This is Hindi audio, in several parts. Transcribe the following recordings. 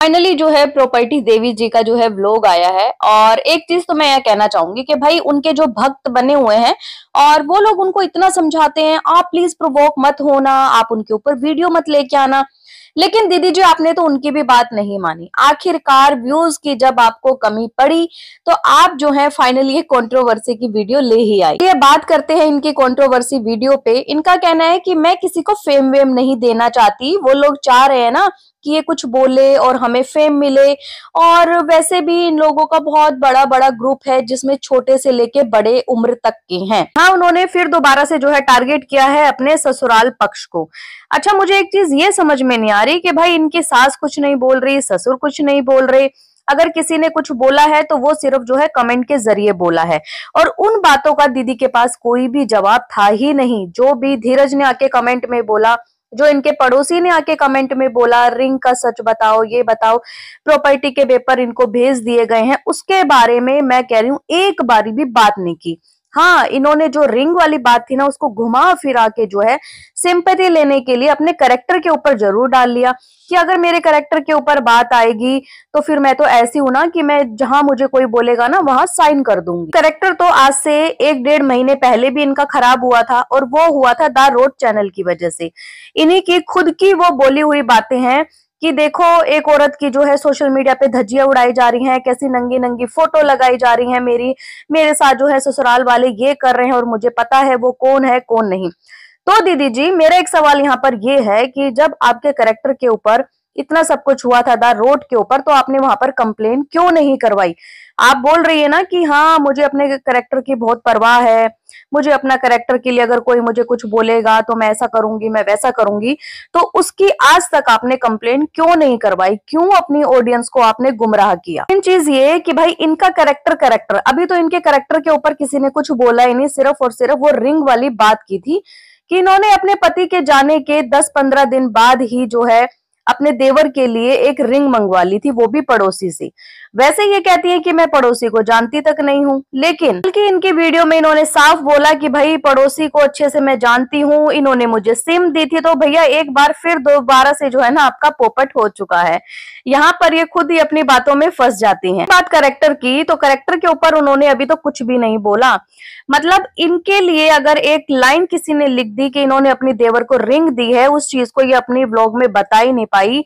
फाइनली जो है प्रॉपर्टी देवी जी का जो है व्लॉग आया है। और एक चीज तो मैं यह कहना चाहूंगी कि भाई उनके जो भक्त बने हुए हैं और वो लोग उनको इतना समझाते हैं, आप प्लीज प्रोवोक मत होना, आप उनके ऊपर वीडियो मत लेके आना, लेकिन दीदी जी आपने तो उनकी भी बात नहीं मानी। आखिरकार व्यूज की जब आपको कमी पड़ी तो आप जो है फाइनली एक कंट्रोवर्सी की वीडियो ले ही आई। ये बात करते हैं इनकी कंट्रोवर्सी वीडियो पे। इनका कहना है कि मैं किसी को फेम वेम नहीं देना चाहती, वो लोग चाह रहे हैं ना कि ये कुछ बोले और हमें फेम मिले, और वैसे भी इन लोगों का बहुत बड़ा बड़ा ग्रुप है जिसमें छोटे से लेके बड़े उम्र तक के हैं। हाँ, उन्होंने फिर दोबारा से जो है टारगेट किया है अपने ससुराल पक्ष को। अच्छा, मुझे एक चीज ये समझ में नहीं आ रही कि भाई इनकी सास कुछ नहीं बोल रही, ससुर कुछ नहीं बोल रहे। अगर किसी ने कुछ बोला है तो वो सिर्फ जो है कमेंट के जरिए बोला है, और उन बातों का दीदी के पास कोई भी जवाब था ही नहीं। जो भी धीरज ने आके कमेंट में बोला, जो इनके पड़ोसी ने आके कमेंट में बोला, रिंग का सच बताओ, ये बताओ, प्रॉपर्टी के पेपर इनको भेज दिए गए हैं, उसके बारे में मैं कह रही हूँ एक बारी भी बात नहीं की। हाँ, इन्होंने जो रिंग वाली बात थी ना उसको घुमा फिरा के जो है सिंपैथी लेने के लिए अपने करेक्टर के ऊपर जरूर डाल लिया कि अगर मेरे करेक्टर के ऊपर बात आएगी तो फिर मैं तो ऐसी हूं ना कि मैं जहां मुझे कोई बोलेगा ना वहां साइन कर दूंगी। करेक्टर तो आज से 1-1.5 महीने पहले भी इनका खराब हुआ था, और वो हुआ था द रोड चैनल की वजह से। इन्हीं की खुद की वो बोली हुई बातें हैं कि देखो एक औरत की जो है सोशल मीडिया पे धज्जियां उड़ाई जा रही हैं, कैसी नंगी नंगी फोटो लगाई जा रही हैं, मेरे साथ जो है ससुराल वाले ये कर रहे हैं और मुझे पता है वो कौन है कौन नहीं। तो दीदी जी मेरा एक सवाल यहाँ पर ये है कि जब आपके करेक्टर के ऊपर इतना सब कुछ हुआ था द रोड के ऊपर, तो आपने वहां पर कंप्लेन क्यों नहीं करवाई? आप बोल रही है ना कि हाँ मुझे अपने करेक्टर की बहुत परवाह है, मुझे अपना करेक्टर के लिए अगर कोई मुझे कुछ बोलेगा तो मैं ऐसा करूंगी, मैं वैसा करूंगी, तो उसकी आज तक आपने कंप्लेन क्यों नहीं करवाई? क्यों अपनी ऑडियंस को आपने गुमराह किया? इन चीज ये कि भाई इनका करेक्टर अभी तो इनके करेक्टर के ऊपर किसी ने कुछ बोला ही नहीं, सिर्फ और सिर्फ वो रिंग वाली बात की थी कि इन्होंने अपने पति के जाने के 10-15 दिन बाद ही जो है अपने देवर के लिए एक रिंग मंगवा ली थी, वो भी पड़ोसी से। वैसे ये कहती है कि मैं पड़ोसी को जानती तक नहीं हूँ, लेकिन बल्कि इनकी वीडियो में इन्होंने साफ बोला कि भाई पड़ोसी को अच्छे से मैं जानती हूँ, इन्होंने मुझे सिम दी थी। तो भैया एक बार फिर दोबारा से जो है ना आपका पोपट हो चुका है। यहाँ पर ये खुद ही अपनी बातों में फंस जाती हैं। बात करेक्टर की, तो करेक्टर के ऊपर उन्होंने अभी तो कुछ भी नहीं बोला। मतलब इनके लिए अगर एक लाइन किसी ने लिख दी कि इन्होंने अपनी देवर को रिंग दी है, उस चीज को ये अपनी व्लॉग में बता ही नहीं पाई।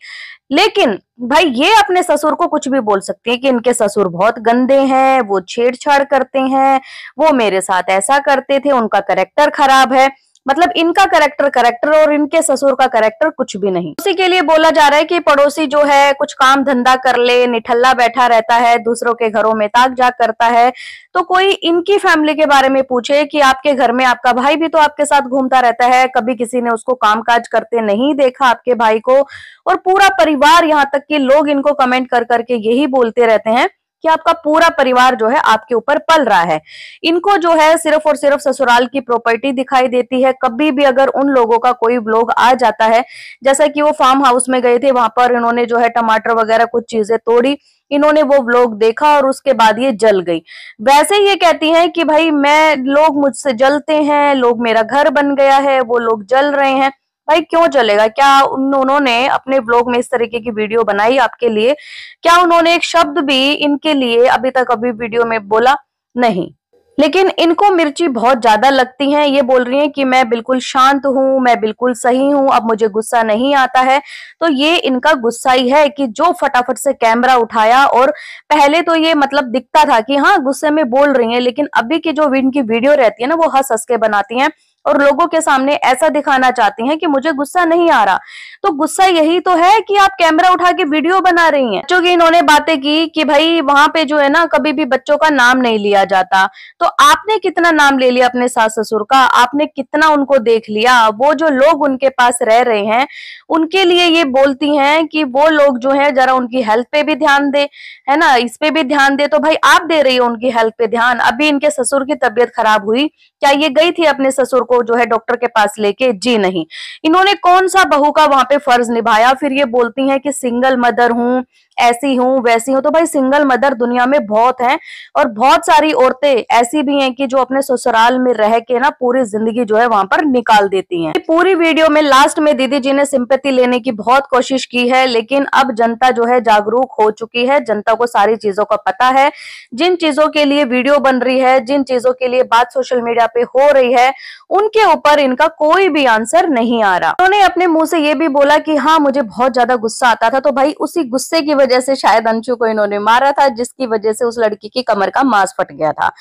लेकिन भाई ये अपने ससुर को कुछ भी बोल सकती है कि इनके ससुर बहुत गंदे हैं, वो छेड़छाड़ करते हैं, वो मेरे साथ ऐसा करते थे, उनका करेक्टर खराब है। मतलब इनका करेक्टर और इनके ससुर का करेक्टर कुछ भी नहीं। उसी के लिए बोला जा रहा है कि पड़ोसी जो है कुछ काम धंधा कर ले, निठल्ला बैठा रहता है, दूसरों के घरों में ताक झाक करता है, तो कोई इनकी फैमिली के बारे में पूछे कि आपके घर में आपका भाई भी तो आपके साथ घूमता रहता है, कभी किसी ने उसको कामकाज करते नहीं देखा आपके भाई को? और पूरा परिवार, यहाँ तक कि लोग इनको कमेंट कर करके यही बोलते रहते हैं कि आपका पूरा परिवार जो है आपके ऊपर पल रहा है। इनको जो है सिर्फ और सिर्फ ससुराल की प्रॉपर्टी दिखाई देती है। कभी भी अगर उन लोगों का कोई व्लॉग आ जाता है, जैसा कि वो फार्म हाउस में गए थे, वहां पर इन्होंने जो है टमाटर वगैरह कुछ चीजें तोड़ी, इन्होंने वो व्लॉग देखा और उसके बाद ये जल गई। वैसे ये कहती हैं कि भाई लोग मुझसे जलते हैं, लोग मेरा घर बन गया है, वो लोग जल रहे हैं। भाई क्यों चलेगा? क्या उन्होंने अपने व्लॉग में इस तरीके की वीडियो बनाई आपके लिए? क्या उन्होंने एक शब्द भी इनके लिए अभी तक वीडियो में बोला? नहीं। लेकिन इनको मिर्ची बहुत ज्यादा लगती हैं। ये बोल रही हैं कि मैं बिल्कुल शांत हूँ, मैं बिल्कुल सही हूँ, अब मुझे गुस्सा नहीं आता है। तो ये इनका गुस्सा ही है कि जो फटाफट से कैमरा उठाया, और पहले तो ये मतलब दिखता था कि हाँ गुस्से में बोल रही हैं, लेकिन अभी की जो इनकी वीडियो रहती है ना वो हंस हंस के बनाती हैं और लोगों के सामने ऐसा दिखाना चाहती हैं कि मुझे गुस्सा नहीं आ रहा। तो गुस्सा यही तो है कि आप कैमरा उठा के वीडियो बना रही हैं। बच्चों की इन्होंने बातें की कि भाई वहां पे जो है ना कभी भी बच्चों का नाम नहीं लिया जाता। तो आपने कितना नाम ले लिया अपने सास ससुर का? आपने कितना उनको देख लिया? वो जो लोग उनके पास रह रहे हैं उनके लिए ये बोलती हैं कि वो लोग जो है जरा उनकी हेल्थ पे भी ध्यान दे, है ना, इस पे भी ध्यान दे। तो भाई आप दे रही हो उनकी हेल्थ पे ध्यान? अभी इनके ससुर की तबीयत खराब हुई, क्या ये गई थी अपने ससुर को जो है डॉक्टर के पास लेके? जी नहीं। इन्होंने कौन सा बहू का वहां पे फर्ज निभाया? फिर ये बोलती हैं कि सिंगल मदर हूं, ऐसी हूँ वैसी हूँ। तो भाई सिंगल मदर दुनिया में बहुत हैं और बहुत सारी औरतें ऐसी भी हैं कि जो अपने ससुराल में रह के ना पूरी जिंदगी जो है वहां पर निकाल देती हैं। पूरी वीडियो में लास्ट में दीदी जी ने सिंपैथी लेने की बहुत कोशिश की है, लेकिन अब जनता जो है जागरूक हो चुकी है, जनता को सारी चीजों का पता है। जिन चीजों के लिए वीडियो बन रही है, जिन चीजों के लिए बात सोशल मीडिया पे हो रही है, उनके ऊपर इनका कोई भी आंसर नहीं आ रहा। उन्होंने अपने मुंह से ये भी बोला कि हाँ मुझे बहुत ज्यादा गुस्सा आता था, तो भाई उसी गुस्से की वजह से शायद अंशु को इन्होंने मारा था, जिसकी वजह से उस लड़की की कमर का मांस फट गया था।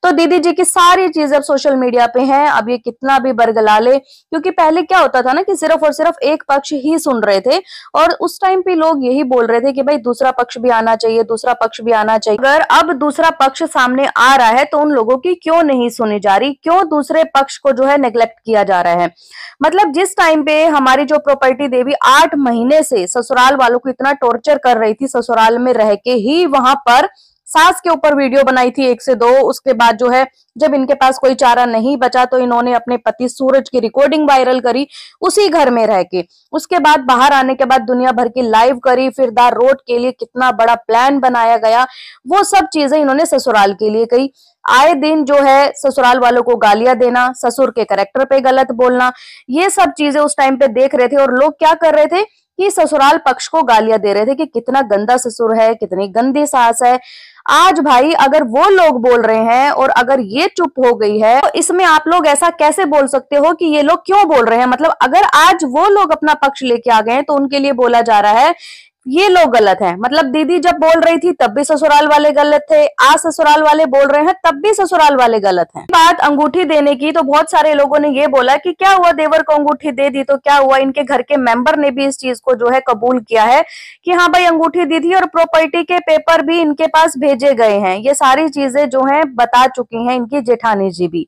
तो दीदी जी की सारी चीजें अब सोशल मीडिया पे हैं। अब ये कितना भी बरगला ले, क्योंकि पहले क्या होता था ना कि सिर्फ और सिर्फ एक पक्ष ही सुन रहे थे और उस टाइम पे लोग यही बोल रहे थे कि भाई दूसरा पक्ष भी आना चाहिए, दूसरा पक्ष भी आना चाहिए। अगर अब दूसरा पक्ष सामने आ रहा है तो उन लोगों की क्यों नहीं सुनी जा रही, क्यों दूसरे पक्ष को जो है नेग्लेक्ट किया जा रहा है। मतलब जिस टाइम पे हमारी जो प्रॉपर्टी देवी 8 महीने से ससुराल वालों को इतना टॉर्चर कर रही थी, ससुराल में रह के ही वहां पर सास के ऊपर वीडियो बनाई थी 1 से 2। उसके बाद जो है जब इनके पास कोई चारा नहीं बचा तो इन्होंने अपने पति सूरज की रिकॉर्डिंग वायरल करी उसी घर में रह के। उसके बाद बाहर आने के बाद दुनिया भर की लाइव करी, फिर द रोड के लिए कितना बड़ा प्लान बनाया गया, वो सब चीजें इन्होंने ससुराल के लिए कही। आए दिन जो है ससुराल वालों को गालियां देना, ससुर के कैरेक्टर पे गलत बोलना, ये सब चीजें उस टाइम पे देख रहे थे और लोग क्या कर रहे थे कि ससुराल पक्ष को गालियां दे रहे थे कि कितना गंदा ससुर है, कितनी गंदी सास है। आज भाई अगर वो लोग बोल रहे हैं और अगर ये चुप हो गई है, तो इसमें आप लोग ऐसा कैसे बोल सकते हो कि ये लोग क्यों बोल रहे हैं। मतलब अगर आज वो लोग अपना पक्ष लेके आ गए हैं तो उनके लिए बोला जा रहा है ये लोग गलत हैं। मतलब दीदी जब बोल रही थी तब भी ससुराल वाले गलत थे, आज ससुराल वाले बोल रहे हैं तब भी ससुराल वाले गलत हैं। बात अंगूठी देने की, तो बहुत सारे लोगों ने ये बोला कि क्या हुआ देवर को अंगूठी दे दी तो क्या हुआ। इनके घर के मेंबर ने भी इस चीज को जो है कबूल किया है कि हाँ भाई अंगूठी दी थी और प्रॉपर्टी के पेपर भी इनके पास भेजे गए हैं। ये सारी चीजें जो है बता चुकी हैं इनकी जेठानी जी भी।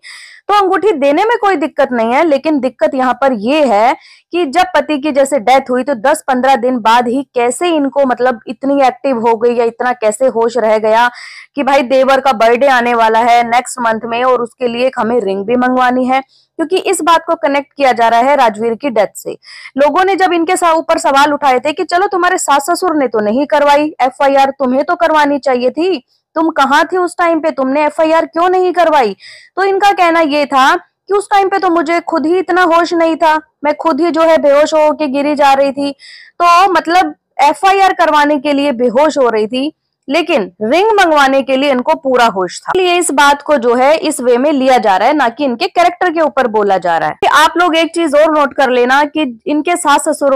तो अंगूठी देने में कोई दिक्कत नहीं है, लेकिन दिक्कत यहाँ पर ये है कि जब पति की जैसे डेथ हुई तो 10-15 दिन बाद ही कैसे इनको मतलब इतनी एक्टिव हो गई या इतना कैसे होश रह गया कि भाई देवर का बर्थडे आने वाला है नेक्स्ट मंथ में और उसके लिए हमें रिंग भी मंगवानी है। क्योंकि इस बात को कनेक्ट किया जा रहा है राजवीर की डेथ से। लोगों ने जब इनके ऊपर सवाल उठाए थे कि चलो तुम्हारे सास ससुर ने तो नहीं करवाई FIR, तुम्हें तो करवानी चाहिए थी, तुम कहाँ थी उस टाइम पे, तुमने FIR क्यों नहीं करवाई। तो इनका कहना ये था कि उस टाइम पे तो मुझे खुद ही इतना होश नहीं था, मैं खुद ही जो है बेहोश हो के गिरी जा रही थी। तो मतलब FIR करवाने के लिए बेहोश हो रही थी, लेकिन रिंग मंगवाने के लिए इनको पूरा होश था। इसलिए इस बात को जो है इस वे में लिया जा रहा है, ना कि इनके कैरेक्टर के ऊपर बोला जा रहा है। आप लोग एक चीज और नोट कर लेना कि इनके सास ससुर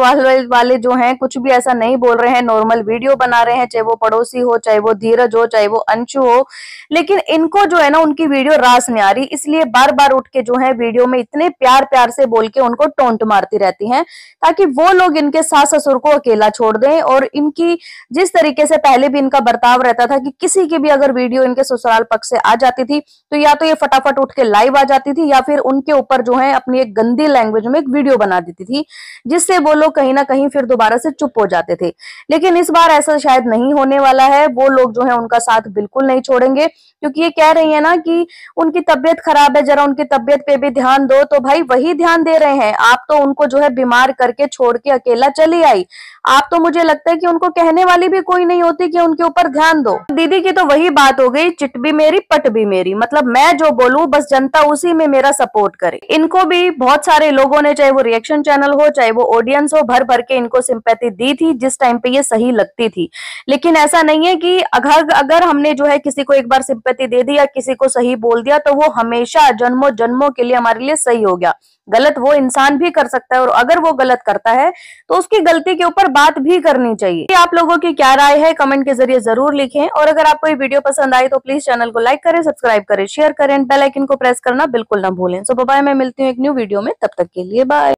वाले जो हैं कुछ भी ऐसा नहीं बोल रहे हैं, नॉर्मल वीडियो बना रहे हैं, चाहे वो पड़ोसी हो, चाहे वो धीरज हो, चाहे वो अंशु हो, लेकिन इनको जो है ना उनकी वीडियो रास नहीं आ रही, इसलिए बार बार उठ के जो है वीडियो में इतने प्यार प्यार से बोल के उनको टोंट मारती रहती हैं, ताकि वो लोग इनके सास ससुर को अकेला छोड़ दें। और इनकी जिस तरीके से पहले भी इनका बर्ताव रहता था कि किसी की भी अगर वीडियो इनके ससुराल पक्ष से आ जाती थी तो या तो ये फटाफट उठ के लाइव आ जाती थी या फिर उनके ऊपर जो है अपनी एक गंदी लैंग्वेज में एक वीडियो बना देती थी, जिससे वो लोग कहीं ना कहीं फिर दोबारा से चुप हो जाते थे। लेकिन इस बार ऐसा शायद नहीं होने वाला है, वो लोग जो है उनका साथ बिल्कुल नहीं छोड़ेंगे, क्योंकि ये कह रही है ना कि उनकी तबियत खराब है, जरा उनकी तबियत पे भी ध्यान दो। तो भाई वही ध्यान दे रहे हैं, आप तो उनको जो है बीमार करके छोड़ के अकेला चली आई। आप तो मुझे लगता है कि उनको कहने वाली भी कोई नहीं होती कि उनके ऊपर ध्यान दो। दीदी की तो वही बात हो गई, चिट भी मेरी पट भी मेरी, मतलब मैं जो बोलूं बस जनता उसी में मेरा सपोर्ट करे। इनको भी बहुत सारे लोगों ने, चाहे वो रिएक्शन चैनल हो चाहे वो ऑडियंस हो, भर भर के इनको सिंपैथी दी थी जिस टाइम पे ये सही लगती थी। लेकिन ऐसा नहीं है कि अगर हमने जो है किसी को एक बार सिंपैथी दे दी या किसी को सही बोल दिया तो वो हमेशा जन्मों जन्मों के लिए हमारे लिए सही हो गया। गलत वो इंसान भी कर सकता है और अगर वो गलत करता है तो उसकी गलती के ऊपर बात भी करनी चाहिए। आप लोगों की क्या राय है कमेंट के जरिए जरूर लिखें, और अगर आपको ये वीडियो पसंद आई तो प्लीज चैनल को लाइक करें, सब्सक्राइब करें, शेयर करें, बेल आइकन को प्रेस करना बिल्कुल ना भूलें। सो बाय, मैं मिलती हूँ एक न्यू वीडियो में, तब तक के लिए बाय।